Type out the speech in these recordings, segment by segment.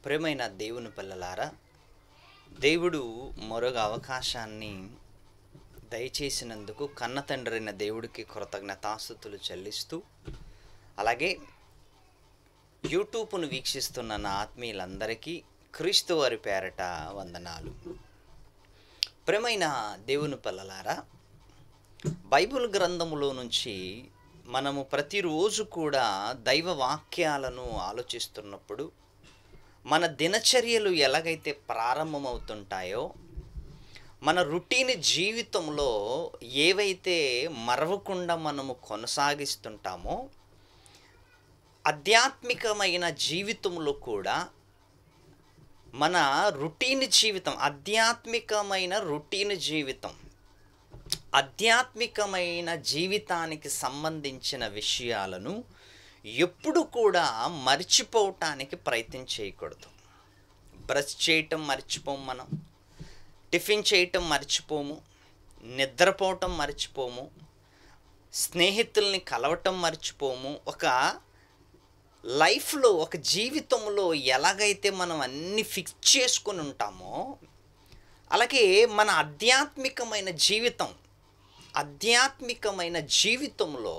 ప్రియమైన దేవుని పిల్లలారా, దేవుడు మరొక అవకాశాన్ని దయచేసినందుకు కన్న తండ్రైన దేవుడికి కృతజ్ఞతాస్తుతులు చెల్లిస్తూ, అలాగే యూట్యూబ్ను వీక్షిస్తున్న నా ఆత్మీయులందరికీ క్రీస్తు వారి పేరట వందనాలు. ప్రియమైన దేవుని పిల్లలారా, బైబిల్ గ్రంథములో నుంచి మనము ప్రతిరోజు కూడా దైవ వాక్యాలను ఆలోచిస్తున్నప్పుడు మన దినచర్యలు ఎలాగైతే ప్రారంభమవుతుంటాయో, మన రొటీన్ జీవితంలో ఏవైతే మరవకుండా మనము కొనసాగిస్తుంటామో, ఆధ్యాత్మికమైన జీవితంలో కూడా మన రొటీన్ జీవితం ఆధ్యాత్మికమైన జీవితానికి సంబంధించిన విషయాలను ఎప్పుడు కూడా మర్చిపోవటానికి ప్రయత్నం చేయకూడదు. బ్రష్ చేయటం మర్చిపోము, మనం టిఫిన్ చేయటం మర్చిపోము, నిద్రపోవటం మర్చిపోము, స్నేహితుల్ని కలవటం మర్చిపోము. ఒక లైఫ్లో, ఒక జీవితంలో ఎలాగైతే మనం అన్నీ ఫిక్స్ చేసుకొని ఉంటామో, అలాగే మన ఆధ్యాత్మికమైన జీవితంలో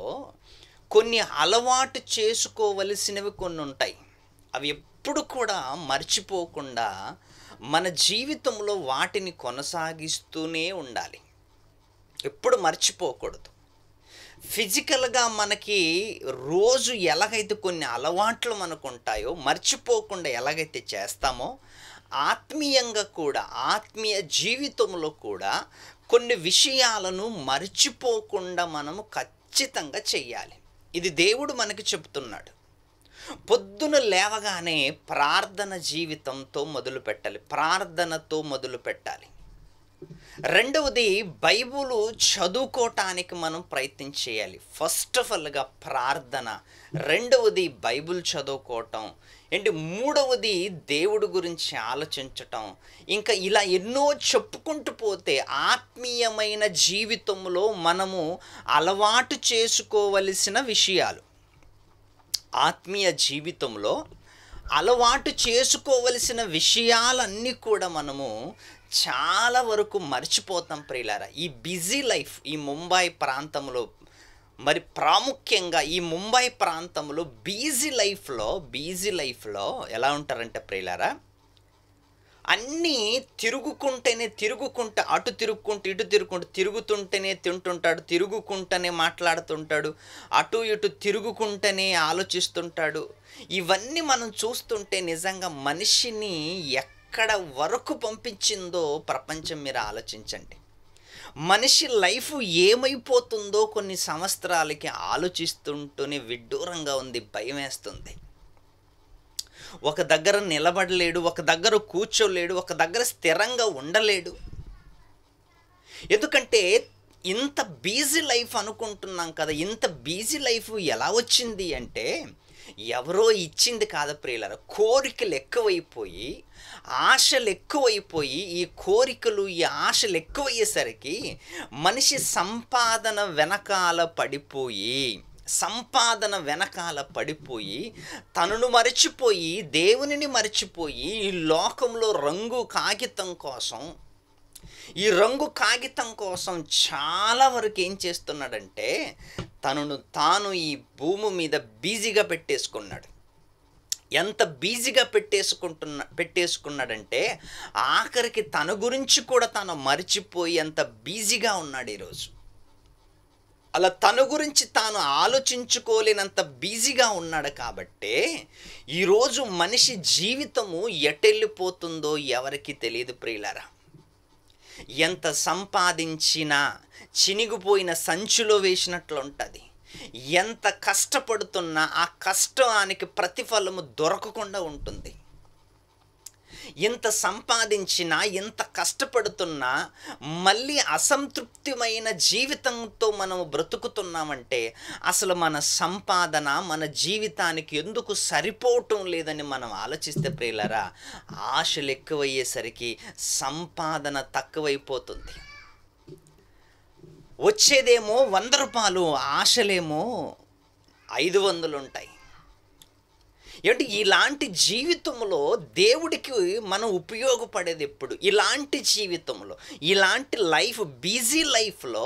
కొన్ని అలవాటు చేసుకోవలసినవి కొన్ని ఉంటాయి. అవి ఎప్పుడు కూడా మర్చిపోకుండా మన జీవితంలో వాటిని కొనసాగిస్తూనే ఉండాలి. ఎప్పుడు మర్చిపోకూడదు. ఫిజికల్గా మనకి రోజు ఎలాగైతే కొన్ని అలవాట్లు మనకు ఉంటాయో, మర్చిపోకుండా ఎలాగైతే చేస్తామో, ఆత్మీయంగా కూడా, ఆత్మీయ జీవితంలో కూడా కొన్ని విషయాలను మర్చిపోకుండా మనము ఖచ్చితంగా చెయ్యాలి. ఇది దేవుడు మనకి చెప్తున్నాడు. పొద్దున లేవగానే ప్రార్థనతో మొదలు పెట్టాలి. రెండవది, బైబిలు చదువుకోవటానికి మనం ప్రయత్నం చేయాలి. ఫస్ట్ ఆఫ్ ఆల్గా ప్రార్థన, రెండవది బైబిల్ చదువుకోవటం, మూడవది దేవుడి గురించి ఆలోచించటం. ఇంకా ఇలా ఎన్నో చెప్పుకుంటూ పోతే ఆత్మీయమైన జీవితంలో మనము అలవాటు చేసుకోవలసిన విషయాలు, ఆత్మీయ జీవితంలో అలవాటు చేసుకోవలసిన విషయాలన్నీ కూడా మనము చాలా వరకు మర్చిపోతాం ప్రియులారా. ఈ బిజీ లైఫ్, ఈ ముంబై ప్రాంతంలో, మరి ప్రాముఖ్యంగా ఈ ముంబై ప్రాంతంలో బిజీ లైఫ్లో ఎలా ఉంటారంటే ప్రియులారా, అన్నీ అటు తిరుగుకుంటూ ఇటు తిరుగుతుంటేనే తింటుంటాడు, తిరుగుకుంటూనే మాట్లాడుతుంటాడు, అటు ఇటు తిరుగుకుంటూనే ఆలోచిస్తుంటాడు. ఇవన్నీ మనం చూస్తుంటే నిజంగా మనిషిని ఎక్కడ వరకు పంపించిందో ప్రపంచం మీరు ఆలోచించండి. మనిషి లైఫ్ ఏమైపోతుందో కొన్ని సంవత్సరాలకి ఆలోచిస్తుంటూనే విడ్డూరంగా ఉంది, భయం వేస్తుంది. ఒక దగ్గర నిలబడలేడు, ఒక దగ్గర కూర్చోలేడు, ఒక దగ్గర స్థిరంగా ఉండలేడు. ఎందుకంటే ఇంత బిజీ లైఫ్ అనుకుంటున్నాం కదా. ఇంత బిజీ లైఫ్ ఎలా వచ్చింది అంటే ఎవరో ఇచ్చింది కాదు ప్రియులారా. కోరికలు ఎక్కువైపోయి, ఆశలు ఎక్కువైపోయి, ఈ కోరికలు, ఈ ఆశలు ఎక్కువయ్యేసరికి మనిషి సంపాదన వెనకాల పడిపోయి తనను మరచిపోయి, దేవునిని మరచిపోయి, ఈ లోకంలో రంగు కాగితం కోసం చాలా వరకు ఏం చేస్తున్నాడంటే తనను తాను ఈ భూమి మీద బిజీగా పెట్టేసుకున్నాడు. ఎంత బిజీగా పెట్టేసుకున్నాడంటే ఆఖరికి తన గురించి కూడా తను మర్చిపోయి ఎంత బిజీగా ఉన్నాడు ఈరోజు. అలా తన గురించి తాను ఆలోచించుకోలేనంత బిజీగా ఉన్నాడు. కాబట్టే ఈరోజు మనిషి జీవితము ఎటెళ్ళిపోతుందో ఎవరికి తెలియదు ప్రియులారా. ఎంత సంపాదించినా చినిగిపోయిన సంచిలో వేసినట్లు ఉంటుంది. ఎంత కష్టపడుతున్నా ఆ కష్టానికి ప్రతిఫలము దొరకకుండా ఉంటుంది. ఎంత సంపాదించినా, ఎంత కష్టపడుతున్నా మళ్ళీ అసంతృప్తిమైన జీవితంతో మనము బ్రతుకుతున్నామంటే అసలు మన సంపాదన మన జీవితానికి ఎందుకు సరిపోవటం లేదని మనం ఆలోచిస్తే ప్రియులారా, ఆశలు ఎక్కువయ్యేసరికి సంపాదన తక్కువైపోతుంది. వచ్చేదేమో 100 రూపాయలు, ఆశలేమో 500 ఉంటాయి. ఏమంటే ఇలాంటి జీవితంలో దేవుడికి మనం ఉపయోగపడేది ఎప్పుడు? ఇలాంటి జీవితంలో, ఇలాంటి లైఫ్, బిజీ లైఫ్లో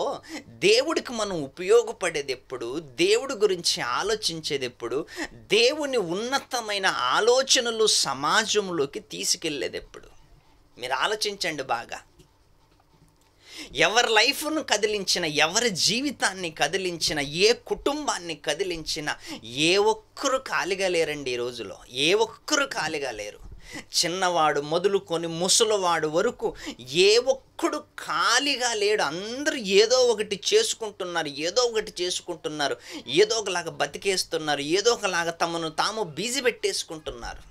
దేవుడికి మనం ఉపయోగపడేది ఎప్పుడు? దేవుడి గురించి ఆలోచించేది ఎప్పుడు? దేవుని ఉన్నతమైన ఆలోచనలు సమాజంలోకి తీసుకెళ్ళేది ఎప్పుడు? మీరు ఆలోచించండి బాగా. ఎవరి లైఫ్ను కదిలించిన, ఎవరి జీవితాన్ని కదిలించిన, ఏ కుటుంబాన్ని కదిలించిన ఏ ఒక్కరు ఖాళీగా లేరండి ఈ రోజులో. ఏ ఒక్కరు ఖాళీగా లేరు. చిన్నవాడు మొదలుకొని ముసలివాడు వరకు ఏ ఒక్కడు ఖాళీగా లేడు. అందరూ ఏదో ఒకటి చేసుకుంటున్నారు, ఏదో ఒకలాగా బతికేస్తున్నారు, ఏదో ఒకలాగా తమను తాము బిజీ పెట్టేసుకుంటున్నారు.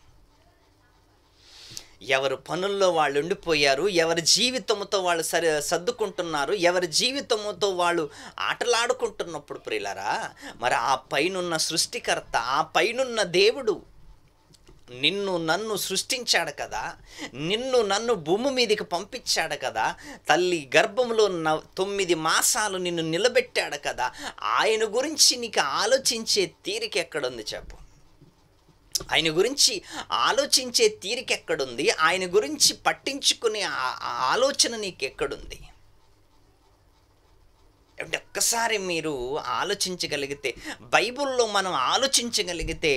ఎవరు పనుల్లో వాళ్ళు ఉండిపోయారు, ఎవరి జీవితంతో వాళ్ళు సర్దుకుంటున్నారు, ఎవరి జీవితంతో వాళ్ళు ఆటలాడుకుంటున్నప్పుడు ప్రియులారా, మరి ఆ పైనున్న సృష్టికర్త, ఆ పైనున్న దేవుడు నిన్ను నన్ను సృష్టించాడు కదా, నిన్ను నన్ను భూమి మీదకి పంపించాడు కదా, తల్లి గర్భంలో 9 మాసాలు నిన్ను నిలబెట్టాడు కదా, ఆయన గురించి నీకు ఆలోచించే తీరిక ఎక్కడుంది చెప్పు? ఆయన గురించి ఆలోచించే తీరిక ఎక్కడుంది? ఆయన గురించి పట్టించుకునే ఆలోచన నీకు ఎక్కడుంది? అంటే ఒక్కసారి మీరు ఆలోచించగలిగితే, బైబిల్లో మనం ఆలోచించగలిగితే,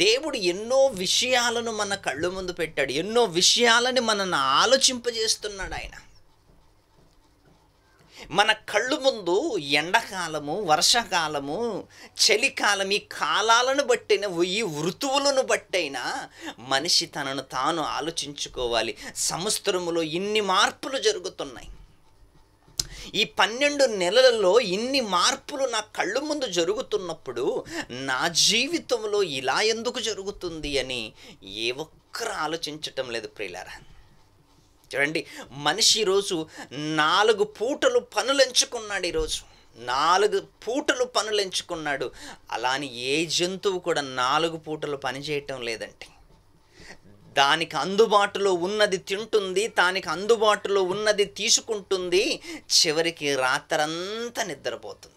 దేవుడు ఎన్నో విషయాలను మన కళ్ళు ముందు పెట్టాడు, ఎన్నో విషయాలని మనల్ని ఆలోచింపజేస్తున్నాడు ఆయన. మన కళ్ళు ముందు ఎండాకాలము, వర్షాకాలము, చలికాలం, ఈ కాలాలను బట్టిన, ఈ ఋతువులను బట్టైనా మనిషి తనను తాను ఆలోచించుకోవాలి. సంవత్సరములో ఇన్ని మార్పులు జరుగుతున్నాయి, ఈ 12 నెలలలో ఇన్ని మార్పులు నా కళ్ళు ముందు జరుగుతున్నప్పుడు నా జీవితంలో ఇలా ఎందుకు జరుగుతుంది అని ఏ ఒక్కరు ఆలోచించటం లేదు ప్రియులారా. చూడండి, మనిషి ఈరోజు 4 పూటలు పనులు ఎంచుకున్నాడు. ఈరోజు 4 పూటలు పనులు ఎంచుకున్నాడు. అలాని ఏ జంతువు కూడా 4 పూటలు పని చేయటం లేదంటే. దానికి అందుబాటులో ఉన్నది తింటుంది, దానికి అందుబాటులో ఉన్నది తీసుకుంటుంది, చివరికి రాత్రంతా నిద్రపోతుంది.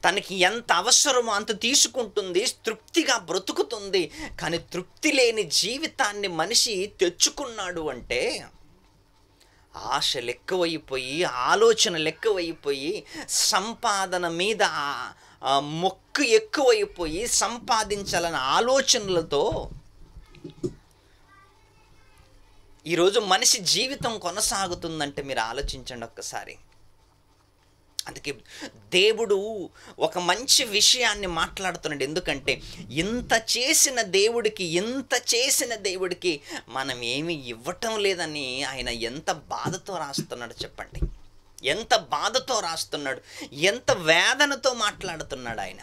తనకి ఎంత అవసరమో అంత తీసుకుంటుంది, తృప్తిగా బ్రతుకుతుంది. కానీ తృప్తి లేని జీవితాన్ని మనిషి తెచ్చుకున్నాడు అంటే ఆశలు ఎక్కువైపోయి, ఆలోచనలు ఎక్కువైపోయి, సంపాదన మీద మొక్కు ఎక్కువైపోయి, సంపాదించాలన్న ఆలోచనలతో ఈరోజు మనిషి జీవితం కొనసాగుతుందంటే మీరు ఆలోచించండి ఒక్కసారి. అందుకే దేవుడు ఒక మంచి విషయాన్ని మాట్లాడుతున్నాడు. ఎందుకంటే ఇంత చేసిన దేవుడికి మనం ఏమీ ఇవ్వటం లేదని ఆయన ఎంత బాధతో రాస్తున్నాడు చెప్పండి. ఎంత బాధతో రాస్తున్నాడు, ఎంత వేదనతో మాట్లాడుతున్నాడు ఆయన.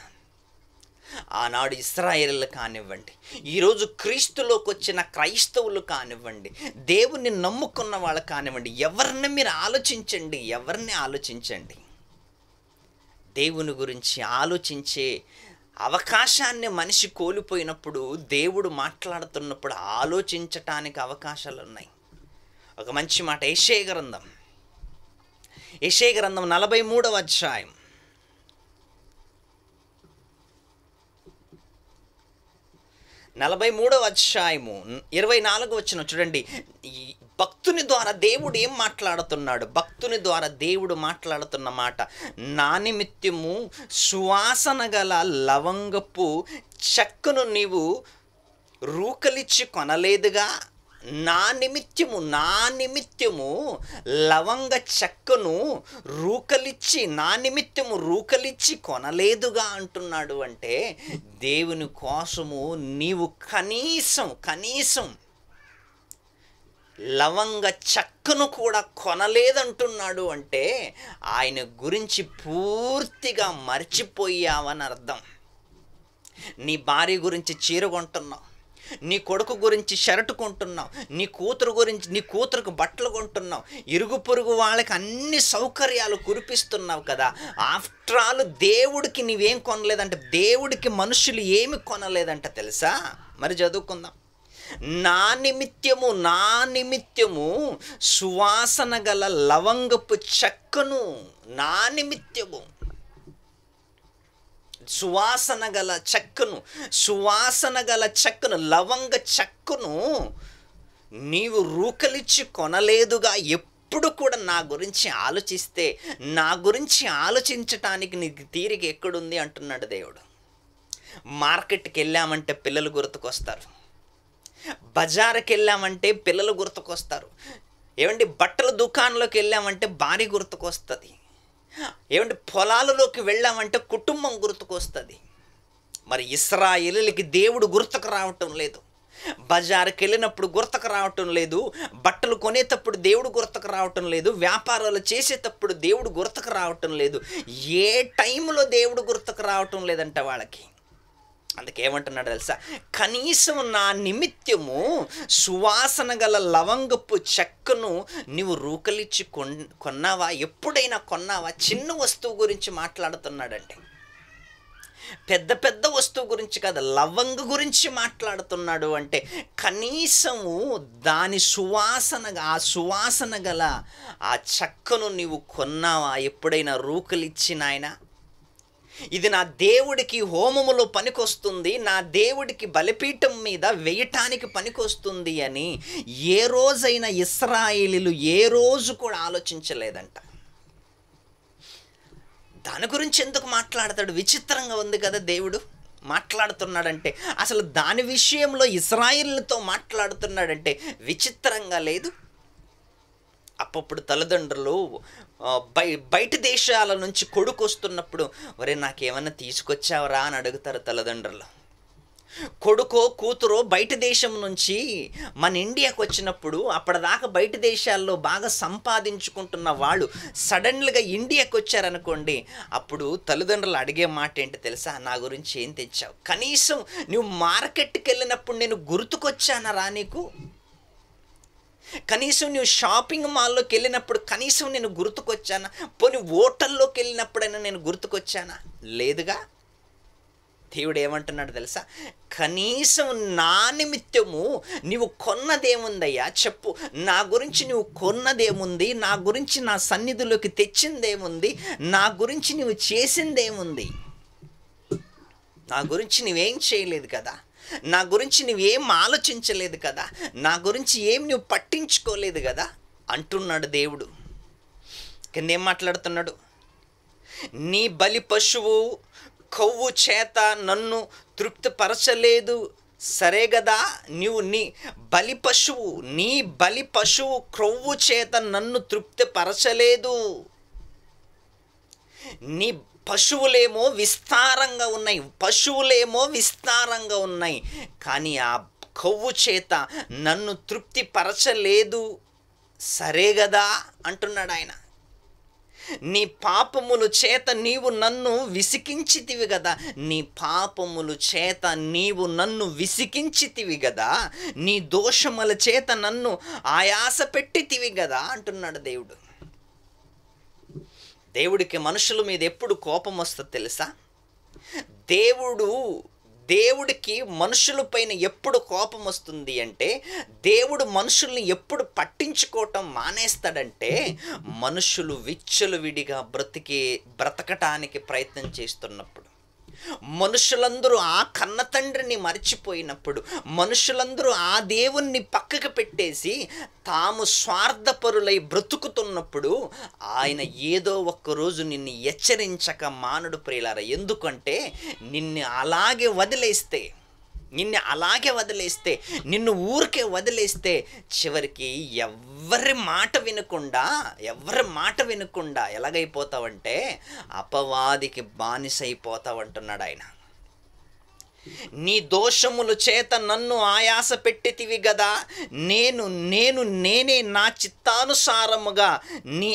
ఆనాడు ఇశ్రాయేలు కానివ్వండి, ఈరోజు క్రీస్తులోకి వచ్చిన క్రైస్తవులు కానివ్వండి, దేవుణ్ణి నమ్ముకున్న వాళ్ళు కానివ్వండి, ఎవరిని మీరు ఆలోచించండి. దేవుని గురించి ఆలోచించే అవకాశాన్ని మనిషి కోల్పోయినప్పుడు, దేవుడు మాట్లాడుతున్నప్పుడు ఆలోచించటానికి అవకాశాలు ఉన్నాయి. ఒక మంచి మాట యెషయా గ్రంథం 43వ అధ్యాయం 24వ వచనం చూడండి. భక్తుని ద్వారా దేవుడు ఏం మాట్లాడుతున్నాడు? భక్తుని ద్వారా దేవుడు మాట్లాడుతున్న మాట, నా నిమిత్తము సువాసన గల లవంగపు చెక్కను నీవు రూకలిచ్చి కొనలేదుగా, నా నిమిత్తము లవంగ చెక్కను రూకలిచ్చి కొనలేదుగా అంటున్నాడు. అంటే దేవుని కోసము నీవు కనీసం లవంగ చెక్కను కూడా కొనలేదంటున్నాడు. అంటే ఆయన గురించి పూర్తిగా మర్చిపోయావని అర్థం. నీ భార్య గురించి చీర కొంటున్నావు, నీ కొడుకు గురించి షర్ట్ కొంటున్నావు, నీ కూతురుకు బట్టలు కొంటున్నావు, ఇరుగు పొరుగు వాళ్ళకి అన్ని సౌకర్యాలు కురిపిస్తున్నావు కదా. ఆఫ్టర్ ఆల్ దేవుడికి నీవేం కొనలేదంటే, దేవుడికి మనుషులు ఏమి కొనలేదంట తెలుసా? మరి చదువుకుందాం. నా నిమిత్తము సువాసన గల లవంగపు చెక్కను, నా నిమిత్తము. సువాసన గల చెక్కను, లవంగ చెక్కను నీవు రూకలిచ్చి కొనలేదుగా. ఎప్పుడు కూడా నా గురించి ఆలోచిస్తే, నా గురించి ఆలోచించటానికి నీకు తీరిక ఎక్కడుంది అంటున్నాడు దేవుడు. మార్కెట్కి వెళ్ళామంటే పిల్లలు గుర్తుకొస్తారు, బజారుకి వెళ్ళామంటే పిల్లలు గుర్తుకొస్తారు, ఏమండి బట్టల దుకాణంలోకి వెళ్ళామంటే భార్య గుర్తుకొస్తుంది, ఏమంటే పొలాలలోకి వెళ్ళామంటే కుటుంబం గుర్తుకొస్తుంది. మరి ఇశ్రాయేలులకి దేవుడు గుర్తుకు రావటం లేదు, బజారుకి వెళ్ళినప్పుడు గుర్తుకు రావటం లేదు, బట్టలు కొనేటప్పుడు దేవుడు గుర్తుకు రావటం లేదు, వ్యాపారాలు చేసేటప్పుడు దేవుడు గుర్తుకు రావటం లేదు. ఏ టైంలో దేవుడు గుర్తుకు రావటం లేదంట వాళ్ళకి. అందుకేమంటున్నాడు తెలుసా, కనీసం నా నిమిత్తము సువాసన గల లవంగపు చెక్కను నీవు రూకలిచ్చి కొన్నావా? ఎప్పుడైనా కొన్నావా? చిన్న వస్తువు గురించి మాట్లాడుతున్నాడండి, పెద్ద పెద్ద వస్తువు గురించి కాదు, లవంగ గురించి మాట్లాడుతున్నాడు. అంటే కనీసము దాని ఆ సువాసన గల ఆ చెక్కను నీవు కొన్నావా? ఎప్పుడైనా రూకలిచ్చి నాయనా, ఇది నా దేవుడికి హోమములో పనికొస్తుంది, నా దేవుడికి బలిపీఠం మీద వేయటానికి పనికొస్తుంది అని ఏ రోజైనా ఇశ్రాయేలీయులు ఏ రోజు కూడా ఆలోచించలేదంట. దాని గురించి ఎందుకు మాట్లాడతాడు? విచిత్రంగా ఉంది కదా దేవుడు మాట్లాడుతున్నాడంటే. అసలు దాని విషయంలో ఇశ్రాయేలీయులతో మాట్లాడుతున్నాడంటే విచిత్రంగా లేదు? అప్పుడు తల్లిదండ్రులు బయట దేశాల నుంచి కొడుకు వస్తున్నప్పుడు, ఒరే నాకేమన్నా తీసుకొచ్చావరా అని అడుగుతారు తల్లిదండ్రులు. కొడుకో కూతురో బయట దేశం నుంచి మన ఇండియాకు వచ్చినప్పుడు, అప్పటిదాకా బయట దేశాల్లో బాగా సంపాదించుకుంటున్న వాళ్ళు సడన్గా ఇండియాకు వచ్చారనుకోండి, అప్పుడు తల్లిదండ్రులు అడిగే మాట ఏంటి తెలుసా? నా గురించి ఏం తెచ్చావు? కనీసం నువ్వు మార్కెట్కి వెళ్ళినప్పుడు నేను గుర్తుకొచ్చానరా నీకు? కనీసం నువ్వు షాపింగ్ మాల్లోకి వెళ్ళినప్పుడు కనీసం నేను గుర్తుకొచ్చానా? పోనీ హోటల్లోకి వెళ్ళినప్పుడైనా నేను గుర్తుకొచ్చానా? లేదుగా. దేవుడు ఏమంటున్నాడు తెలుసా? కనీసం నా నిమిత్తము నీవు కొన్నదేముందయ్యా చెప్పు. నా గురించి నువ్వు కొన్నదేముంది? నా గురించి నా సన్నిధిలోకి తెచ్చిందేముంది? నా గురించి నువ్వు చేసిందేముంది? నా గురించి నువ్వేం చేయలేదు కదా, నా గురించి నువ్వేం ఆలోచించలేదు కదా, నా గురించి ఏం నువ్వు పట్టించుకోలేదు కదా అంటున్నాడు దేవుడు. కింద ఏం మాట్లాడుతున్నాడు? నీ బలి పశువు కొవ్వు చేత నన్ను తృప్తిపరచలేదు, సరే కదా. నువ్వు నీ బలి పశువు క్రొవ్వు చేత నన్ను తృప్తిపరచలేదు. నీ పశువులేమో విస్తారంగా ఉన్నాయి, కానీ ఆ కొవ్వు చేత నన్ను తృప్తిపరచలేదు, సరే కదా అంటున్నాడు ఆయన. నీ పాపముల చేత నీవు నన్ను విసికించితివి కదా, నీ దోషముల చేత నన్ను ఆయాస పెట్టితివి కదా అంటున్నాడు దేవుడు. దేవుడికి మనుషుల మీద ఎప్పుడు కోపం వస్తుంది తెలుసా? దేవుడికి మనుషుల పైన ఎప్పుడు కోపం వస్తుంది అంటే, దేవుడు మనుషుల్ని ఎప్పుడు పట్టించుకోవటం మానేస్తాడంటే, మనుషులు విచ్చలవిడిగా బ్రతకటానికి ప్రయత్నం చేస్తున్నప్పుడు, మనుషులందరూ ఆ కన్న తండ్రిని మర్చిపోయినప్పుడు, మనుషులందరూ ఆ దేవుణ్ణి పక్కకు పెట్టేసి తాము స్వార్థపరులై బ్రతుకుతున్నప్పుడు, ఆయన ఏదో ఒక్కరోజు నిన్ను హెచ్చరించక మానడు ప్రియులారా. ఎందుకంటే నిన్ను అలాగే వదిలేస్తే, నిన్ను ఊరికే వదిలేస్తే చివరికి ఎవరి మాట వినకుండా ఎలాగైపోతావంటే అపవాదికి బానిసైపోతావంటున్నాడు ఆయన. నీ దోషముల చేత నన్ను ఆయాస పెట్టితివి గదా, నేనే నా చిత్తానుసారముగా నీ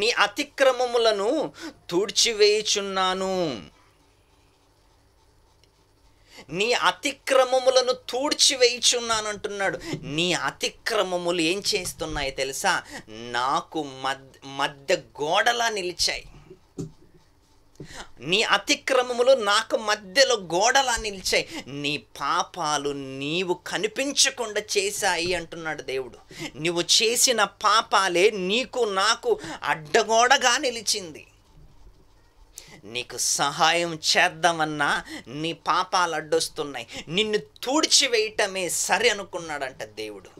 అతిక్రమములను తుడిచివేయుచున్నాను. నీ అతిక్రమములను తుడిచివేయుచున్నాను అంటున్నాడు. నీ అతిక్రమములు ఏం చేస్తున్నాయి తెలుసా? నాకు మధ్య గోడలా నిలిచాయి. నీ అతిక్రమములు నాకు మధ్యలో గోడలా నిలిచాయి, నీ పాపాలు నీవు కనిపించకుండా చేశాయి అంటున్నాడు దేవుడు. నువ్వు చేసిన పాపాలే నీకు నాకు అడ్డగోడగా నిలిచింది. నీకు సహాయం చేద్దామన్నా నీ పాపాలు అడ్డొస్తున్నాయి, నిన్ను తుడిచివేయటమే సరి అనుకున్నాడంట దేవుడు.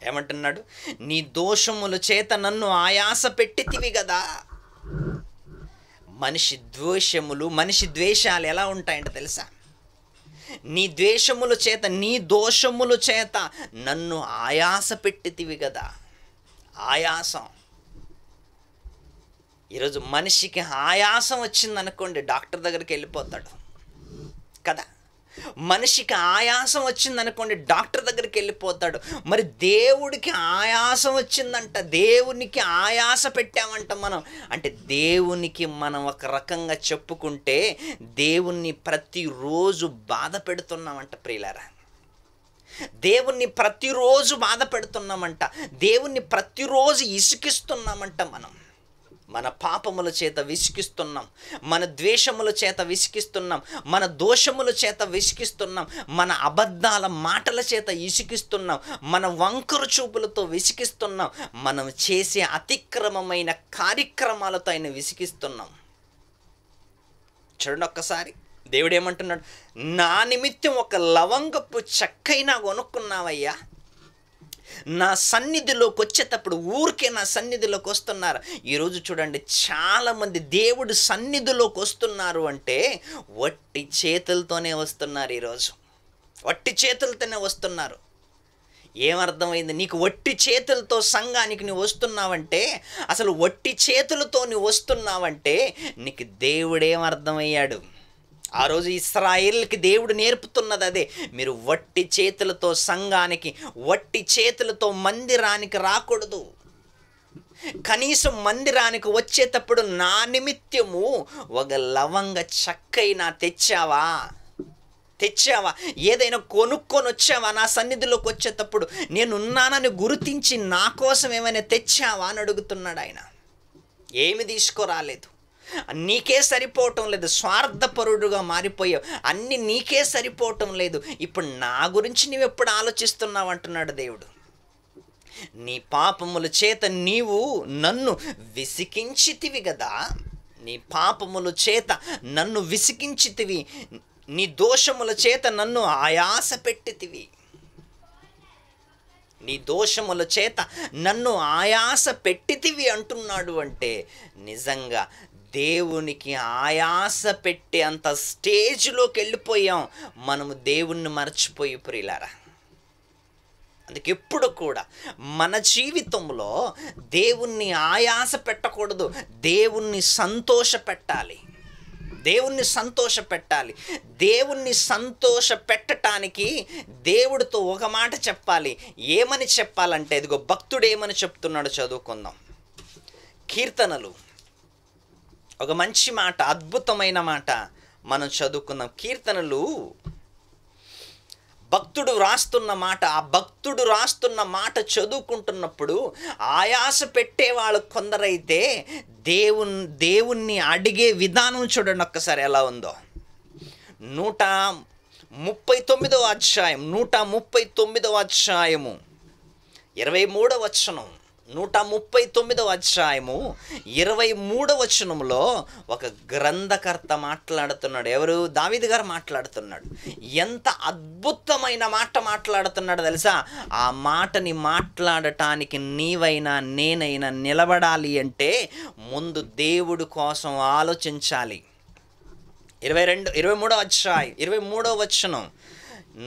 ఏమంటున్నాడు? నీ దోషముల చేత నన్ను ఆయాస పెట్టితివి కదా. మనిషి ద్వేషాలు ఎలా ఉంటాయంటే తెలుసా? నీ ద్వేషముల చేత, నీ దోషముల చేత నన్ను ఆయాస పెట్టితివి కదా. ఆయాసం. ఈరోజు మనిషికి ఆయాసం వచ్చిందనుకోండి, డాక్టర్ దగ్గరికి వెళ్ళిపోతాడు కదా. మనిషికి ఆయాసం వచ్చిందనుకోండి, డాక్టర్ దగ్గరికి వెళ్ళిపోతాడు. మరి దేవుడికి ఆయాసం వచ్చిందంట, దేవునికి ఆయాస పెట్టామంట మనం. అంటే దేవునికి మనం ఒక రకంగా చెప్పుకుంటే దేవుణ్ణి ప్రతిరోజు బాధ పెడుతున్నామంట ప్రియులారా. దేవుణ్ణి ప్రతిరోజు బాధ పెడుతున్నామంట, దేవుణ్ణి ప్రతిరోజు ఇసుకిస్తున్నామంట. మన పాపముల చేత విసికిస్తున్నాం, మన ద్వేషముల చేత విసికిస్తున్నాం, మన దోషముల చేత విసికిస్తున్నాం, మన అబద్ధాల మాటల చేత ఇసికిస్తున్నాం, మన వంకరు చూపులతో విసికిస్తున్నాం, మనం చేసే అతిక్రమమైన కార్యక్రమాలతో ఆయన విసికిస్తున్నాం. చూడండి ఒక్కసారి, దేవుడు ఏమంటున్నాడు? నా నిమిత్తం ఒక లవంగపు చెక్కైనా కొనుక్కున్నావయ్యా. నా సన్నిధిలోకి వచ్చేటప్పుడు ఊరికే నా సన్నిధిలోకి వస్తున్నారు. ఈరోజు చూడండి, చాలామంది దేవుడు సన్నిధిలోకి వస్తున్నారు అంటే వట్టి చేతులతోనే వస్తున్నారు. ఈరోజు వట్టి చేతులతోనే వస్తున్నారు. ఏమర్థమైంది నీకు? వట్టి చేతులతో సంఘానికి నువ్వు వస్తున్నావంటే, అసలు వట్టి చేతులతో నువ్వు వస్తున్నావంటే నీకు దేవుడేమర్థమయ్యాడు? ఆ రోజు ఇశ్రాయేలుకి దేవుడు నేర్పుతున్నది అదే. మీరు వట్టి చేతులతో సంఘానికి, వట్టి చేతులతో మందిరానికి రాకూడదు. కనీసం మందిరానికి వచ్చేటప్పుడు నా నిమిత్తము ఒక లవంగ చెక్కైనా తెచ్చావా? ఏదైనా కొనుక్కొని వచ్చావా? నా సన్నిధిలోకి వచ్చేటప్పుడు నేనున్నానని గుర్తించి నా కోసం ఏమైనా తెచ్చావా అని అడుగుతున్నాడు ఆయన. ఏమి తీసుకురాలేదు. నీకే సరిపోవటం లేదు, స్వార్థపరుడుగా మారిపోయావు, అన్నీ నీకే సరిపోవటం లేదు. ఇప్పుడు నా గురించి నువ్వు ఎప్పుడు ఆలోచిస్తున్నావు అంటున్నాడు దేవుడు. నీ పాపముల చేత నీవు నన్ను విసికించితివి కదా. నీ పాపముల చేత నన్ను విసికించితివి, నీ దోషముల చేత నన్ను ఆయాస పెట్టితివి. నీ దోషముల చేత నన్ను ఆయాస పెట్టితివి అంటున్నాడు. అంటే నిజంగా దేవునికి ఆయాస పెట్టే అంత స్టేజ్లోకి వెళ్ళిపోయాం మనము, దేవుణ్ణి మర్చిపోయి ప్రియులారా. అందుకే ఎప్పుడు కూడా మన జీవితంలో దేవుణ్ణి ఆయాస పెట్టకూడదు, దేవుణ్ణి సంతోష పెట్టాలి. దేవుణ్ణి సంతోష పెట్టడానికి దేవుడితో ఒక మాట చెప్పాలి. ఏమని చెప్పాలంటే, ఇదిగో భక్తుడు ఏమని చెప్తున్నాడు చదువుకుందాం. కీర్తనలు ఒక మంచి మాట, అద్భుతమైన మాట మనం చదువుకుందాం. కీర్తనలు భక్తుడు రాస్తున్న మాట. ఆ భక్తుడు రాస్తున్న మాట చదువుకుంటున్నప్పుడు ఆయాస పెట్టేవాళ్ళు కొందరైతే దేవుణ్ణి అడిగే విధానం చూడండి ఒక్కసారి ఎలా ఉందో. 139వ అధ్యాయం 139వ అధ్యాయము 23వ వచనం. 139వ అధ్యాయము 23వ వచనంలో ఒక గ్రంథకర్త మాట్లాడుతున్నాడు. ఎవరు? దావీదు గారు మాట్లాడుతున్నాడు. ఎంత అద్భుతమైన మాట మాట్లాడుతున్నాడు తెలుసా? ఆ మాటని మాట్లాడటానికి నీవైనా నేనైనా నిలబడాలి అంటే ముందు దేవుడు కోసం ఆలోచించాలి. 23వ అధ్యాయం 23వ వచనం,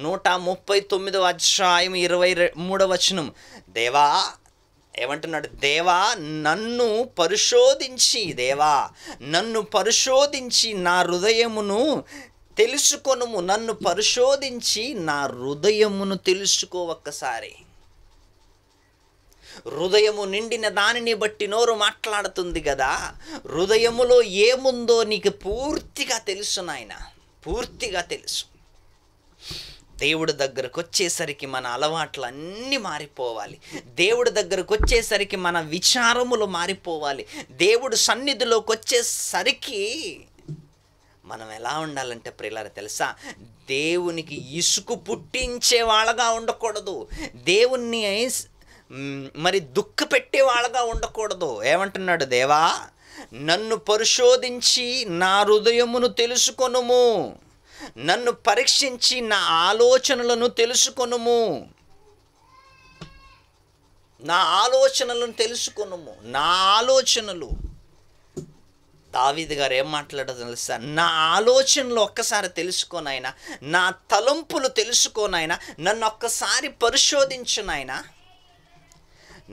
139వ అధ్యాయం 23వ వచనం. దేవా ఏమంటున్నాడు? దేవా నన్ను పరిశోధించి నా హృదయమును తెలుసుకొనుము. నన్ను పరిశోధించి నా హృదయమును తెలుసుకో. ఒక్కసారి హృదయము నిండిన దానిని బట్టి నోరు మాట్లాడుతుంది కదా. హృదయములో ఏముందో నీకు పూర్తిగా తెలుసు నాయన, పూర్తిగా తెలుసు. దేవుడి దగ్గరకు వచ్చేసరికి మన అలవాట్లు అన్నీ మారిపోవాలి. దేవుడి దగ్గరకు వచ్చేసరికి మన విచారములు మారిపోవాలి. దేవుడు సన్నిధిలోకి వచ్చేసరికి మనం ఎలా ఉండాలంటే ప్రియులారా తెలుసా, దేవునికి ఇసుకు పుట్టించే వాళ్ళగా ఉండకూడదు, దేవుణ్ణి మరి దుఃఖ పెట్టే వాళ్ళగా ఉండకూడదు. ఏమంటున్నాడు, దేవా నన్ను పరిశోధించి నా హృదయమును తెలుసుకొనుము, నన్ను పరీక్షించి నా ఆలోచనలను తెలుసుకొనుము, నా ఆలోచనలను తెలుసుకొనుము. నా ఆలోచనలు, దావీదు గారు ఏం మాట్లాడో తెలుసా, నా ఆలోచనలు ఒక్కసారి తెలుసుకోనాయన, నా తలంపులు తెలుసుకోనాయన, నన్ను ఒక్కసారి పరిశోధించు నాయన,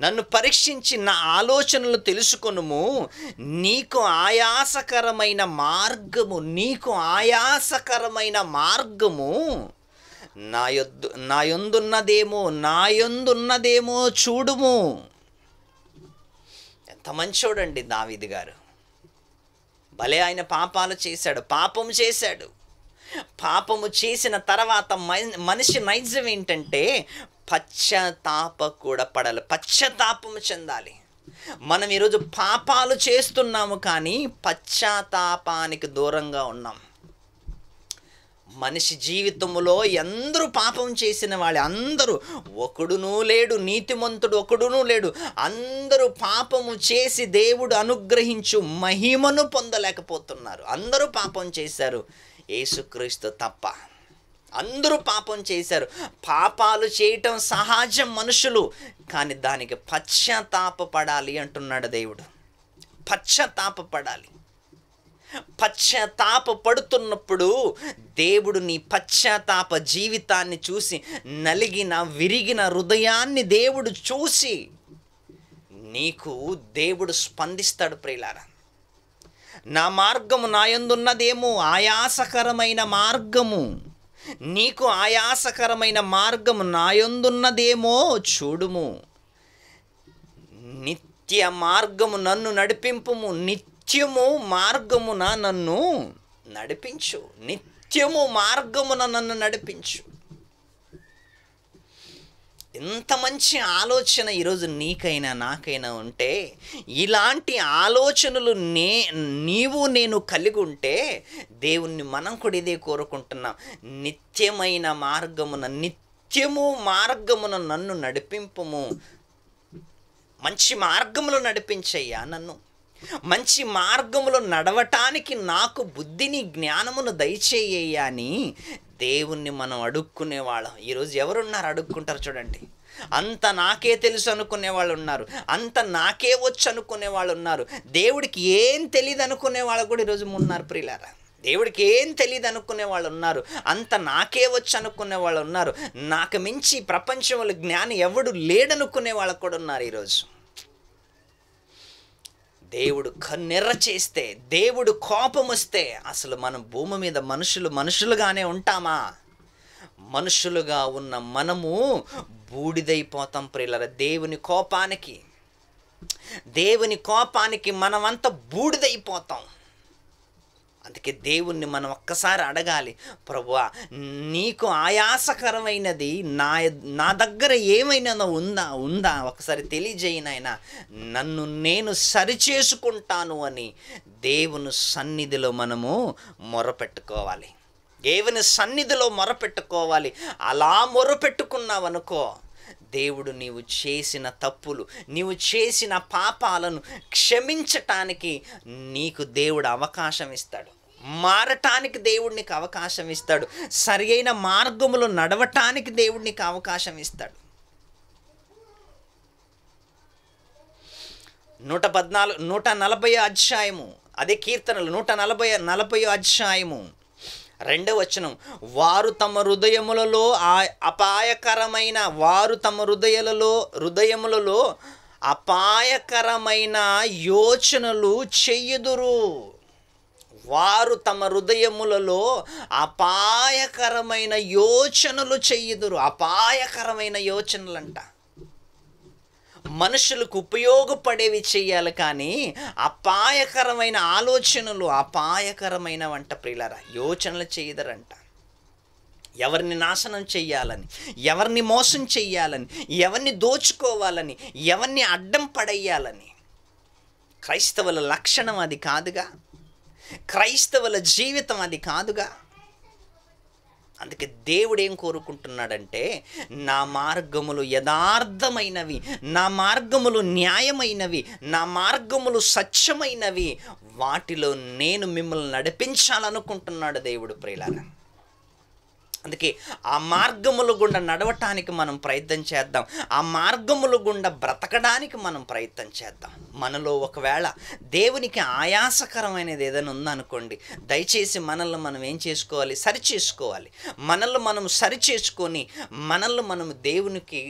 నన్ను పరీక్షించి నా ఆలోచనలు తెలుసుకొనుము. నీకు ఆయాసకరమైన మార్గము, నీకు ఆయాసకరమైన మార్గము నా యందున్నదేమో చూడుము. ఎంత మంచోడండి దావీదు గారు. భలే ఆయన పాపాలు చేశాడు, పాపము చేశాడు. పాపము చేసిన తర్వాత మనిషి నైజం ఏంటంటే పశ్చాత్తాపము చెందాలి. మనం ఈరోజు పాపాలు చేస్తున్నాము కానీ పశ్చాత్తాపానికి దూరంగా ఉన్నాం. మనిషి జీవితంలో అందరూ పాపం చేసిన వాళ్ళే, అందరూ, ఒకడునూ లేడు నీతిమంతుడు, ఒకడునూ లేడు. అందరూ పాపము చేసి దేవుడు అనుగ్రహించు మహిమను పొందలేకపోతున్నారు. అందరూ పాపం చేశారు, యేసుక్రీస్తు తప్ప. అందరూ పాపం చేశారు. పాపాలు చేయటం సహజం మనుషులు, కానీ దానికి పశ్చాత్తాపపడాలి అంటున్నాడు దేవుడు. పశ్చాత్తాపపడాలి. పశ్చాత్తాప పడుతున్నప్పుడు దేవుడు నీ పశ్చాత్తాప జీవితాన్ని చూసి, నలిగిన విరిగిన హృదయాన్ని దేవుడు చూసి నీకు దేవుడు స్పందిస్తాడు. ప్రియులారా, నా మార్గము నా యందున్నదేమో ఆయాసకరమైన మార్గము, నీకు ఆయాసకరమైన మార్గము నా యందున్నదేమో చూడుము. నిత్య మార్గము నన్ను నడిపింపుము, నిత్యము మార్గమున నన్ను నడిపించు, నిత్యము మార్గమున నన్ను నడిపించు. ఎంత మంచి ఆలోచన ఈరోజు నీకైనా నాకైనా ఉంటే, ఇలాంటి ఆలోచనలు నీవు నేను కలిగి ఉంటే, దేవుణ్ణి మనం కూడా ఇదే కోరుకుంటున్నాం. నిత్యమైన మార్గమున, నిత్యము మార్గమున నన్ను నడిపింపుము. మంచి మార్గములో నడిపించయ్యా నన్ను, మంచి మార్గములో నడవటానికి నాకు బుద్ధిని జ్ఞానమును దయచేయ్యా అని దేవుణ్ణి మనం అడుక్కునేవాళ్ళం. ఈరోజు ఎవరున్నారు అడుక్కుంటారు చూడండి. అంత నాకే తెలుసు అనుకునే వాళ్ళు ఉన్నారు, అంత నాకే వచ్చు అనుకునే వాళ్ళు ఉన్నారు. దేవుడికి ఏం తెలియదు అనుకునే వాళ్ళు కూడా ఈరోజు ఉన్నారు. ప్రియులారా, దేవుడికి ఏం తెలియదు అనుకునే వాళ్ళు ఉన్నారు, అంత నాకే వచ్చు అనుకునే వాళ్ళు ఉన్నారు. నాకు మించి ప్రపంచంలో జ్ఞాని ఎవడు లేడనుకునే వాళ్ళు కూడా ఉన్నారు. ఈరోజు దేవుడు కన్నెర్ర చేస్తే, దేవుడు కోపం వస్తే అసలు మనం భూమి మీద మనుషులుగానే ఉంటామా? మనుషులుగా ఉన్న మనము బూడిదైపోతాం ప్రియులారా. దేవుని కోపానికి మనమంతా బూడిదైపోతాం. అందుకే దేవుణ్ణి మనం ఒక్కసారి అడగాలి, ప్రభువా నీకు ఆయాసకరమైనది నా దగ్గర ఏమైనా ఉందా ఒకసారి తెలియజేయి నాయనా, నన్ను నేను సరిచేసుకుంటాను అని దేవుని సన్నిధిలో మనము మొరపెట్టుకోవాలి. దేవుని సన్నిధిలో మొరపెట్టుకోవాలి. అలా మొరపెట్టుకున్నావనుకో, దేవుడు నీవు చేసిన తప్పులు, నీవు చేసిన పాపాలను క్షమించటానికి నీకు దేవుడు అవకాశం ఇస్తాడు. మారటానికి దేవుడు నీకు అవకాశం ఇస్తాడు. సరి అయిన మార్గములో నడవటానికి దేవుడు నీకు అవకాశం ఇస్తాడు. 140 అధ్యాయము, అదే కీర్తనలు 140 అధ్యాయము 2వ వచనం, వారు తమ హృదయములలో అపాయకరమైన యోచనలు చెయ్యుదురు. వారు తమ హృదయములలో అపాయకరమైన యోచనలు చెయ్యుదురు. అపాయకరమైన యోచనలంట. మనుషులకు ఉపయోగపడేవి చెయ్యాలి కానీ అపాయకరమైన ఆలోచనలు, అపాయకరమైన వంట ప్రియులారా యోచనలు చేయదరంట. ఎవరిని నాశనం చెయ్యాలని, ఎవరిని మోసం చెయ్యాలని, ఎవరిని దోచుకోవాలని, ఎవరిని అడ్డం పడేయాలని. క్రైస్తవుల లక్షణం అది కాదుగా, క్రైస్తవుల జీవితం అది కాదుగా. అందుకే దేవుడు ఏం కోరుకుంటున్నాడంటే, నా మార్గములు యథార్థమైనవి, నా మార్గములు న్యాయమైనవి, నా మార్గములు సత్యమైనవి, వాటిలో నేను మిమ్మల్ని నడిపించాలనుకుంటున్నాడు దేవుడు ప్రియులారా. అందుకే ఆ మార్గముల గుండా నడవటానికి మనం ప్రయత్నం చేద్దాం, ఆ మార్గముల గుండా బ్రతకడానికి మనం ప్రయత్నం చేద్దాం. మనలో ఒకవేళ దేవునికి ఆయాసకరమైనది ఏదైనా ఉందనుకోండి, దయచేసి మనల్ని మనం ఏం చేసుకోవాలి, సరి చేసుకోవాలి. మనల్ని మనం సరి చేసుకొని మనల్ని మనం దేవునికి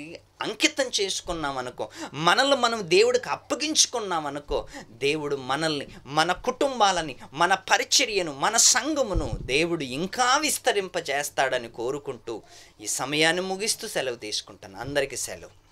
అంకితం చేసుకున్నామనుకో, మనల్ని మనం దేవుడికి అప్పగించుకున్నామనుకో, దేవుడు మనల్ని, మన కుటుంబాలని, మన పరిచర్యను, మన సంఘమును దేవుడు ఇంకా విస్తరింపజేస్తాడని కోరుకుంటూ ఈ సమయాన్ని ముగిస్తూ సెలవు తీసుకుంటాను. అందరికీ సెలవు.